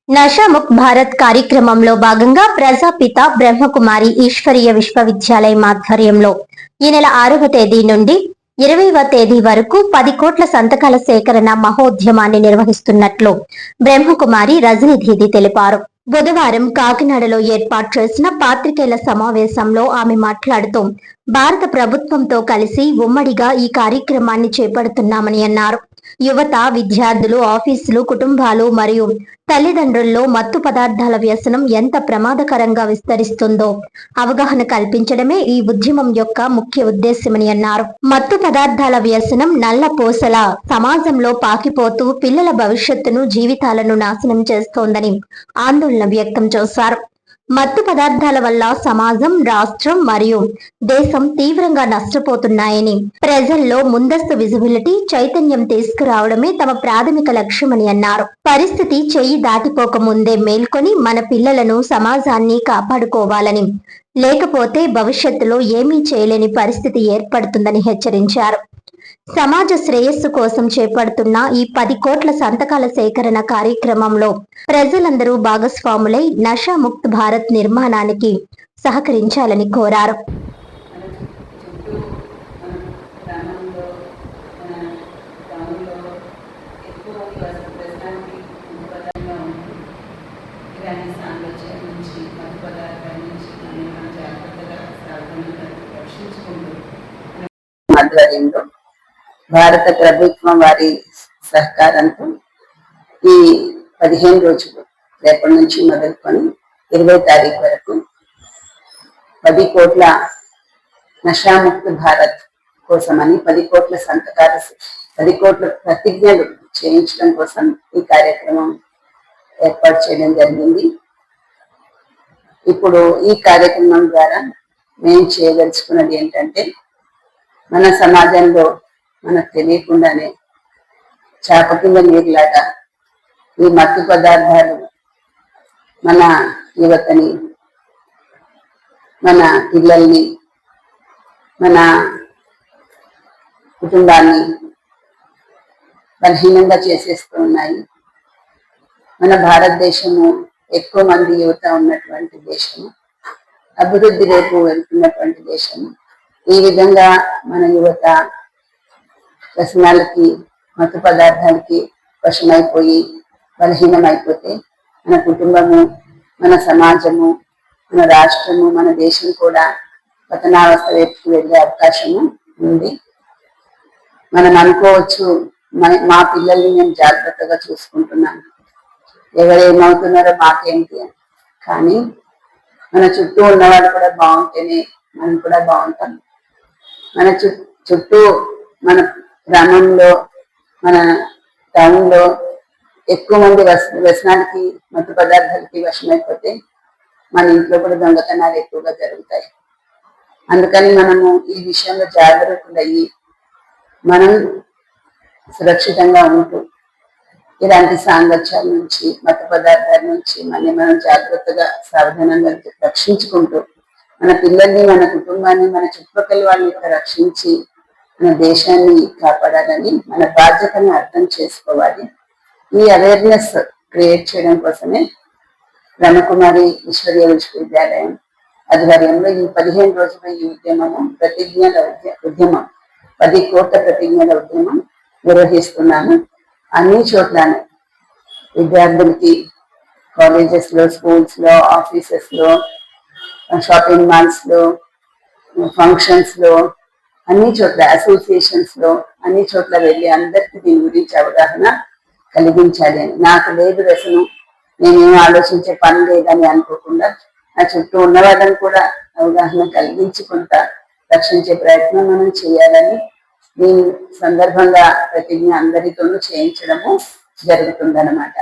నషాముక్ భారత్ కార్యక్రమంలో భాగంగా ప్రజాపిత బ్రహ్మకుమారి ఈశ్వరీయ విశ్వవిద్యాలయం ఆధ్వర్యంలో ఈ నెల 6వ తేదీ నుండి 20వ తేదీ వరకు 10 కోట్ల సంతకాల సేకరణ మహోద్యమాన్ని నిర్వహిస్తున్నట్లు బ్రహ్మకుమారి రజనీ దీది తెలిపారు. బుధవారం కాకినాడలో ఏర్పాటు చేసిన పాత్రికేయుల సమావేశంలో ఆమె మాట్లాడుతూ భారత ప్రభుత్వంతో కలిసి ఉమ్మడిగా ఈ కార్యక్రమాన్ని చేపడుతున్నామని అన్నారు. యువత, విద్యార్థులు, ఆఫీసులు, కుటుంబాలు మరియు తల్లిదండ్రుల్లో మత్తు పదార్థాల వ్యసనం ఎంత ప్రమాదకరంగా విస్తరిస్తుందో అవగాహన కల్పించడమే ఈ ఉద్యమం యొక్క ముఖ్య ఉద్దేశమని అన్నారు. మత్తు పదార్థాల వ్యసనం నల్ల పూసల సమాజంలో పాకిపోతూ పిల్లల భవిష్యత్తును, జీవితాలను నాశనం చేస్తోందని ఆందోళన వ్యక్తం చేశారు. మత్తు పదార్థాల వల్ల సమాజం, రాష్ట్రం మరియు దేశం తీవ్రంగా నష్టపోతున్నాయని, ప్రజల్లో ముందస్తు విజిబిలిటీ, చైతన్యం తీసుకురావడమే తమ ప్రాథమిక లక్ష్యమని అన్నారు. పరిస్థితి చెయ్యి దాటిపోక ముందే మేల్కొని మన పిల్లలను, సమాజాన్ని కాపాడుకోవాలని, లేకపోతే భవిష్యత్తులో ఏమీ చేయలేని పరిస్థితి ఏర్పడుతుందని హెచ్చరించారు. సమాజ శ్రేయస్సు కోసం చేపడుతున్న ఈ 10 కోట్ల సంతకాల సేకరణ కార్యక్రమంలో ప్రజలందరూ భాగస్వాములై నషాముక్త్ భారత్ నిర్మాణానికి సహకరించాలని కోరారు. భారత ప్రభుత్వం వారి సహకారంతో ఈ 15 రోజులు రేపటి నుంచి మొదలుకొని 20వ తారీఖు వరకు 10 కోట్ల నషాముక్త భారత్ కోసమని 10 కోట్ల సంతకాలు, 10 కోట్ల ప్రతిజ్ఞలు చేయించడం కోసం ఈ కార్యక్రమం ఏర్పాటు చేయడం జరిగింది. ఇప్పుడు ఈ కార్యక్రమం ద్వారా మేము చేయదలుచుకున్నది ఏంటంటే, మన సమాజంలో మనకు తెలియకుండానే చేప కింద నీరులాగా ఈ మత్తు పదార్థాలు మన యువతని, మన పిల్లల్ని, మన కుటుంబాన్ని బలహీనంగా చేసేస్తూ ఉన్నాయి. మన భారతదేశము ఎక్కువ మంది యువత ఉన్నటువంటి దేశము, అభివృద్ధి రేపు వెళ్తున్నటువంటి దేశము. ఈ విధంగా మన యువత వ్యసనాలకి, మత్తు పదార్థాలకి వశమైపోయి బలహీనమైపోతే మన కుటుంబము, మన సమాజము, మన రాష్ట్రము, మన దేశం కూడా పతనావస్థ వైపుకి వెళ్ళే అవకాశము ఉంది. మనం అనుకోవచ్చు, మా పిల్లల్ని నేను జాగ్రత్తగా చూసుకుంటున్నాను, ఎవరేమవుతున్నారో మాకేంటి అని. కానీ మన చుట్టూ ఉన్నవాడు కూడా బాగుంటేనే మనం కూడా బాగుంటాం. మన చుట్టూ, మన గ్రామంలో, మన టౌన్లో ఎక్కువ మంది వ్యసనాలకి, మత్తు పదార్థాలకి వశమైపోతే మన ఇంట్లో కూడా దొంగతనాలు ఎక్కువగా జరుగుతాయి. అందుకని మనము ఈ విషయంలో జాగ్రత్తలయ్యి మనం సురక్షితంగా ఉంటూ ఇలాంటి సాంగత్యాల నుంచి, మత్తు పదార్థాల నుంచి మనం జాగ్రత్తగా, సావధానంగా రక్షించుకుంటూ మన పిల్లల్ని, మన కుటుంబాన్ని, మన చుట్టుపక్కల వాళ్ళని రక్షించి మన దేశాన్ని కాపాడాలని మన బాధ్యతను అర్థం చేసుకోవాలి. ఈ అవేర్నెస్ క్రియేట్ చేయడం కోసమే బ్రహ్మకుమారి ఈశ్వరీయ విశ్వవిద్యాలయం ఆధ్వర్యంలో ఈ 15 రోజుల ఈ ఉద్యమము, ప్రతిజ్ఞల ఉద్యమం, 10 కోట్ల ప్రతిజ్ఞల ఉద్యమం నిర్వహిస్తున్నాము. అన్ని చోట్లనే విద్యార్థులకి, కాలేజెస్ లో, స్కూల్స్ లో, ఆఫీసెస్ లో, షాపింగ్ మాల్స్ లో, ఫంక్షన్స్ లో, అన్ని చోట్ల, అసోసియేషన్స్ లో, అన్ని చోట్ల వెళ్ళి అందరికీ దీని గురించి అవగాహన కలిగించాలి అని. నాకు లేదు వ్యసనం, నేనేం ఆలోచించే పని లేదని అనుకోకుండా నా చుట్టూ ఉన్న వాళ్ళని కూడా అవగాహన కలిగించుకుంటా రక్షించే ప్రయత్నం మనం చేయాలని దీని సందర్భంగా ప్రతిజ్ఞ అందరితోనూ చేయించడము జరుగుతుందన్నమాట.